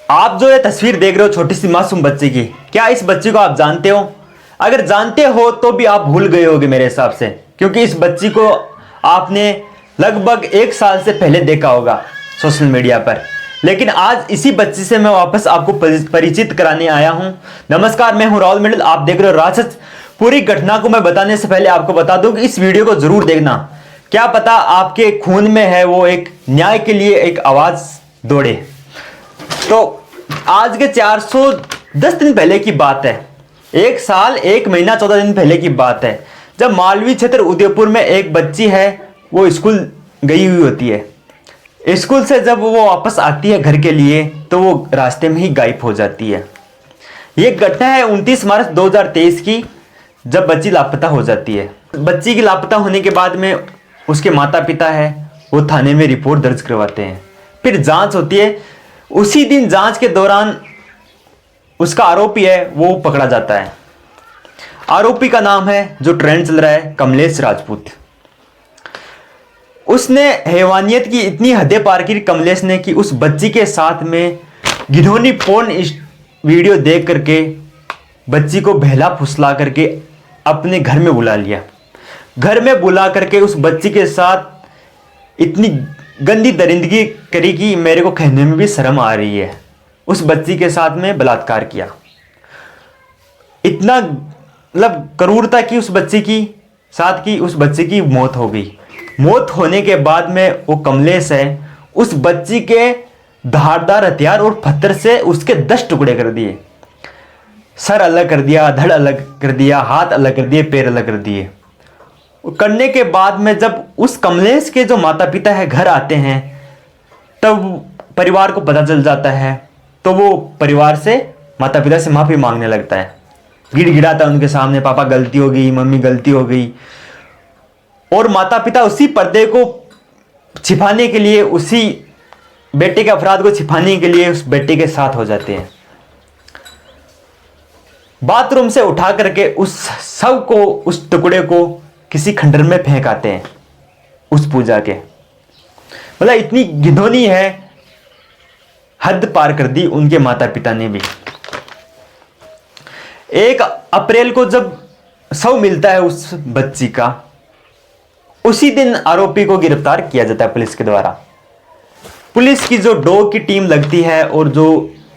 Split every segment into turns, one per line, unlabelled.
आप जो ये तस्वीर देख रहे हो छोटी सी मासूम बच्चे की, क्या इस बच्ची को आप जानते हो? अगर जानते हो तो भी आप भूल गए होगे मेरे हिसाब से, क्योंकि इस बच्ची को आपने लगभग 1 साल से पहले देखा होगा सोशल मीडिया पर। लेकिन आज इसी बच्ची से मैं वापस आपको परिचित कराने आया हूं। नमस्कार, मैं हूं राहुल मंडल, आप देख रहे हो राजसच। पूरी घटना को मैं बताने से पहले आपको बता दूं कि इस वीडियो को जरूर देखना। क्या पता आपके खून में है वो एक न्याय के लिए एक आवाज दौड़े। तो आज के 410 दिन पहले की बात है, 1 साल 1 महीना 14 दिन पहले की बात है, जब मालवी क्षेत्र उदयपुर में एक बच्ची है, वो स्कूल गई हुई होती है। स्कूल से जब वो वापस आती है घर के लिए तो वो रास्ते में ही गायब हो जाती है। ये घटना है 29 मार्च 2023 की, जब बच्ची लापता हो जाती है। बच्ची की लापता होने के बाद में उसके माता पिता है वो थाने में रिपोर्ट दर्ज करवाते हैं। फिर जांच होती है। उसी दिन जांच के दौरान उसका आरोपी है वो पकड़ा जाता है। आरोपी का नाम है, जो ट्रेंड चल रहा है, कमलेश राजपूत। उसने हैवानियत की इतनी हदें पार की कमलेश ने कि उस बच्ची के साथ में घिनौनी पोर्न वीडियो देख करके बच्ची को बहला फुसला करके अपने घर में बुला लिया। घर में बुला करके उस बच्ची के साथ इतनी गंदी दरिंदगी करी कि मेरे को कहने में भी शर्म आ रही है। उस बच्ची के साथ में बलात्कार किया। इतना मतलब क्रूरता की उस बच्ची की साथ की, उस बच्ची की मौत हो गई। मौत होने के बाद में वो कमलेश है उस बच्ची के धारदार हथियार और पत्थर से उसके 10 टुकड़े कर दिए। सर अलग कर दिया, धड़ अलग कर दिया, हाथ अलग कर दिए, पैर अलग कर दिए। करने के बाद में जब उस कमलेश के जो माता पिता है घर आते हैं, तब परिवार को पता चल जाता है, तो वो परिवार से, माता पिता से माफी मांगने लगता है। गिड़गिड़ाता है उनके सामने, पापा गलती हो गई, मम्मी गलती हो गई। और माता पिता उसी पर्दे को छिपाने के लिए, उसी बेटे के अपराध को छिपाने के लिए उस बेटे के साथ हो जाते हैं। बाथरूम से उठा करके उस शव को, उस टुकड़े को किसी खंडर में फेंक आते हैं उस पूजा के। मतलब इतनी घिनौनी है, हद पार कर दी उनके माता पिता ने भी। 1 अप्रैल को जब शव मिलता है उस बच्ची का, उसी दिन आरोपी को गिरफ्तार किया जाता है पुलिस के द्वारा। पुलिस की जो डॉग की टीम लगती है और जो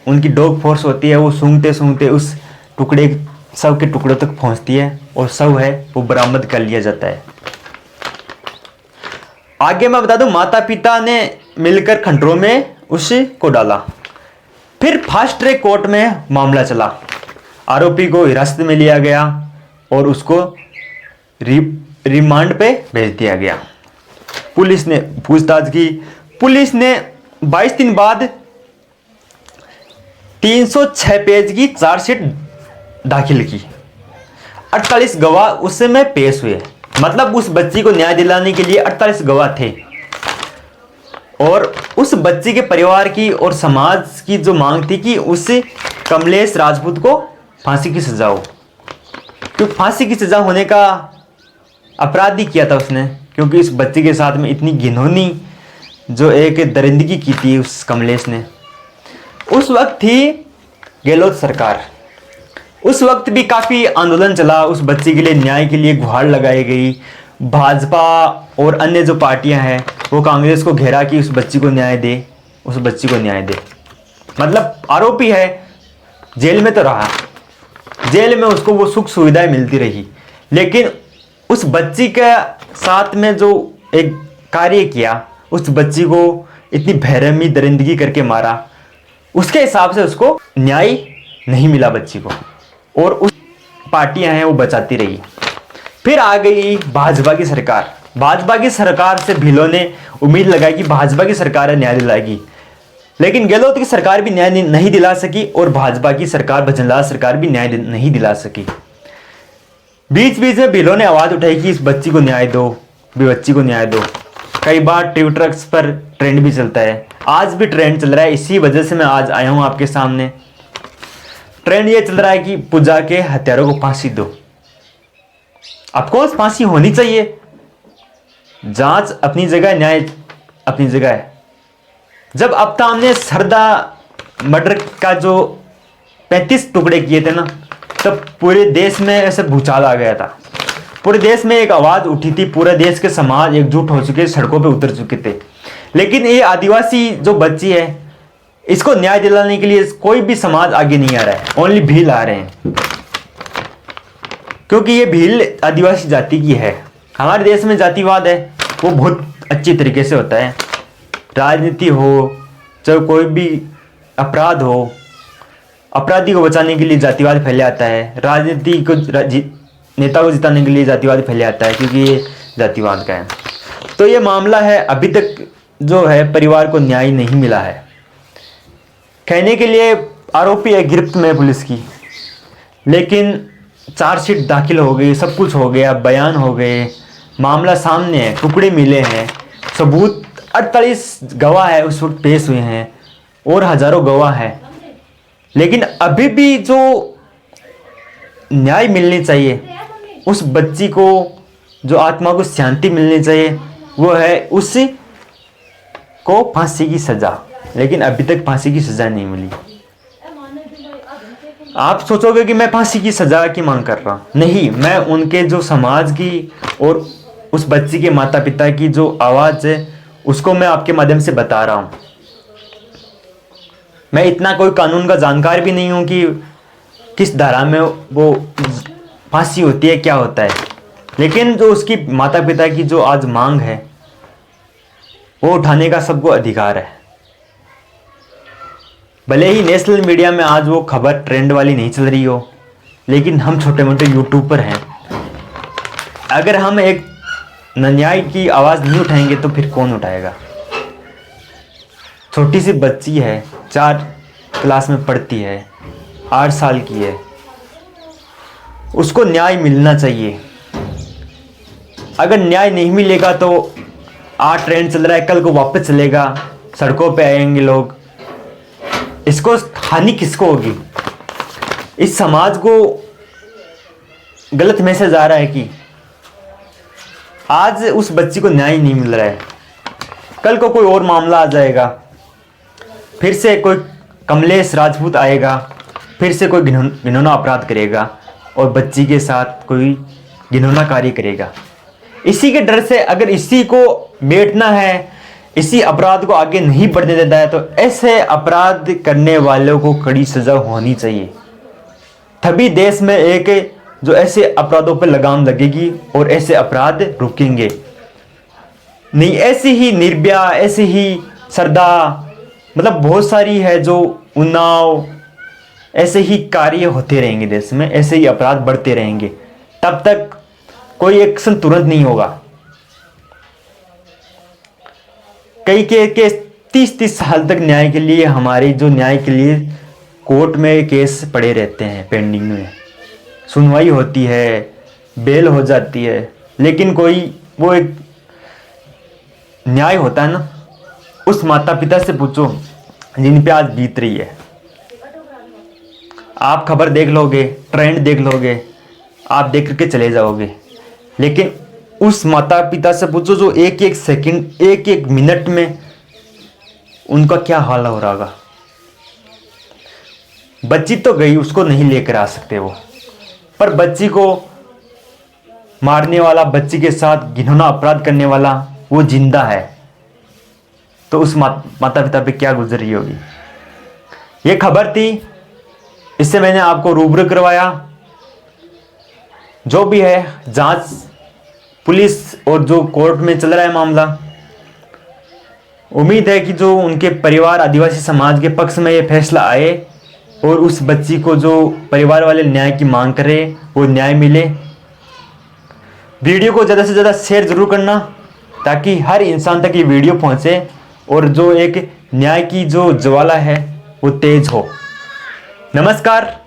उनकी डॉग फोर्स होती है, वो सूंघते सूंघते उस टुकड़े, शव के टुकड़ों तक पहुंचती है और शव है वो बरामद कर लिया जाता है। आगे मैं बता दूं, माता पिता ने मिलकर खंडरों में उसे को डाला। फिर फास्ट ट्रैक कोर्ट में मामला चला। आरोपी को हिरासत में लिया गया और उसको रिमांड पे भेज दिया गया। पुलिस ने पूछताछ की। पुलिस ने 22 दिन बाद 306 पेज की चार्जशीट दाखिल की। 48 गवाह उस समय पेश हुए। मतलब उस बच्ची को न्याय दिलाने के लिए 48 गवाह थे। और उस बच्ची के परिवार की और समाज की जो मांग थी कि उस कमलेश राजपूत को फांसी की सजा हो, क्योंकि फांसी की सजा होने का अपराध ही किया था उसने, क्योंकि इस बच्ची के साथ में इतनी घिनौनी जो एक दरिंदगी की थी उस कमलेश ने। उस वक्त थी गहलोत सरकार। उस वक्त भी काफी आंदोलन चला उस बच्ची के लिए, न्याय के लिए गुहार लगाई गई। भाजपा और अन्य जो पार्टियां हैं वो कांग्रेस को घेरा कि उस बच्ची को न्याय दे, उस बच्ची को न्याय दे। मतलब आरोपी है, जेल में तो रहा, जेल में उसको वो सुख सुविधाएं मिलती रही, लेकिन उस बच्ची के साथ में जो एक कार्य किया, उस बच्ची को इतनी बेरहमी दरिंदगी करके मारा, उसके हिसाब से उसको न्याय नहीं मिला बच्ची को। और उस पार्टियां हैं वो बचाती रही। फिर आ गई भाजपा की सरकार। भाजपा की सरकार से भीलों ने उम्मीद लगाई कि भाजपा की सरकार न्याय दिलाएगी, लेकिन गहलोत की सरकार भी न्याय नहीं दिला सकी और भाजपा की सरकार, भजनलाल सरकार भी न्याय नहीं दिला सकी। बीच बीच में भीलों ने आवाज उठाई कि इस बच्ची को न्याय दो, बच्ची को न्याय दो। कई बार ट्विटर पर ट्रेंड भी चलता है, आज भी ट्रेंड चल रहा है। इसी वजह से मैं आज आया हूं आपके सामने। ट्रेंड ये चल रहा है कि पूजा के हत्यारों को फांसी दो। ऑफकोर्स फांसी होनी चाहिए, जांच अपनी जगह, न्याय अपनी जगह है। जब अब हमने श्रद्धा मर्डर का जो 35 टुकड़े किए थे ना, तब पूरे देश में ऐसे भूचाल आ गया था। पूरे देश में एक आवाज उठी थी, पूरे देश के समाज एकजुट हो चुके, सड़कों पे उतर चुके थे। लेकिन ये आदिवासी जो बच्ची है, इसको न्याय दिलाने के लिए कोई भी समाज आगे नहीं आ रहा है, ओनली भील आ रहे हैं। क्योंकि ये भील आदिवासी जाति की है। हमारे देश में जातिवाद है वो बहुत अच्छी तरीके से होता है। राजनीति हो चाहे कोई भी अपराध हो, अपराधी को बचाने के लिए जातिवाद फैले आता है, राजनीति को नेता को जिताने के लिए जातिवाद फैले आता है, क्योंकि ये जातिवाद का है। तो ये मामला है, अभी तक जो है परिवार को न्याय नहीं मिला है। कहने के लिए आरोपी है गिरफ्त में पुलिस की, लेकिन चार्जशीट दाखिल हो गई, सब कुछ हो गया, बयान हो गए, मामला सामने है, टुकड़े मिले हैं, सबूत 48 गवाह है उस वक्त पेश हुए हैं और हजारों गवाह है। लेकिन अभी भी जो न्याय मिलनी चाहिए, उस बच्ची को जो आत्मा को शांति मिलनी चाहिए, वो है उसी को फांसी की सजा। लेकिन अभी तक फांसी की सजा नहीं मिली। आप सोचोगे कि मैं फांसी की सजा की मांग कर रहा हूं, नहीं, मैं उनके जो समाज की और उस बच्ची के माता पिता की जो आवाज है उसको मैं आपके माध्यम से बता रहा हूं। मैं इतना कोई कानून का जानकार भी नहीं हूं कि किस धारा में वो फांसी होती है, क्या होता है। लेकिन जो उसकी माता पिता की जो आज मांग है वो उठाने का सबको अधिकार है। भले ही नेशनल मीडिया में आज वो खबर ट्रेंड वाली नहीं चल रही हो, लेकिन हम छोटे मोटे यूट्यूबर हैं। अगर हम एक न्याय की आवाज़ नहीं उठाएंगे तो फिर कौन उठाएगा। छोटी सी बच्ची है, 4 क्लास में पढ़ती है, 8 साल की है, उसको न्याय मिलना चाहिए। अगर न्याय नहीं मिलेगा तो आज ट्रेंड चल रहा है, कल को वापस चलेगा, सड़कों पे आएंगे लोग। इसको हानि किसको होगी? इस समाज को गलत मैसेज आ रहा है कि आज उस बच्ची को न्याय नहीं मिल रहा है, कल को कोई और मामला आ जाएगा, फिर से कोई कमलेश राजपूत आएगा, फिर से कोई घिनौना अपराध करेगा और बच्ची के साथ कोई घिनौना कार्य करेगा। इसी के डर से अगर इसी को बैठना है, इसी अपराध को आगे नहीं बढ़ने देता है, तो ऐसे अपराध करने वालों को कड़ी सजा होनी चाहिए। तभी देश में एक जो ऐसे अपराधों पर लगाम लगेगी और ऐसे अपराध रुकेंगे। नहीं ऐसी ही निर्भया, ऐसी ही श्रद्धा, मतलब बहुत सारी है जो उन्नाव, ऐसे ही कार्य होते रहेंगे देश में, ऐसे ही अपराध बढ़ते रहेंगे। तब तक कोई एक्शन तुरंत नहीं होगा। कई के 30-30 साल तक न्याय के लिए, हमारे जो न्याय के लिए कोर्ट में केस पड़े रहते हैं, पेंडिंग में सुनवाई होती है, बेल हो जाती है, लेकिन कोई वो एक न्याय होता है ना, उस माता पिता से पूछो जिन पे आज बीत रही है। आप खबर देख लोगे, ट्रेंड देख लोगे, आप देख करके चले जाओगे, लेकिन उस माता पिता से पूछो जो एक एक सेकंड, एक एक मिनट में उनका क्या हाल हो रहा होगा। बच्ची तो गई, उसको नहीं लेकर आ सकते वो, पर बच्ची को मारने वाला, बच्ची के साथ घिनौना अपराध करने वाला वो जिंदा है, तो उस माता पिता पे क्या गुजर रही होगी। ये खबर थी, इससे मैंने आपको रूबरू करवाया। जो भी है जांच पुलिस और जो कोर्ट में चल रहा है मामला, उम्मीद है कि जो उनके परिवार, आदिवासी समाज के पक्ष में ये फैसला आए और उस बच्ची को जो परिवार वाले न्याय की मांग करे वो न्याय मिले। वीडियो को ज़्यादा से ज़्यादा शेयर जरूर करना ताकि हर इंसान तक ये वीडियो पहुंचे और जो एक न्याय की जो ज्वाला है वो तेज हो। नमस्कार।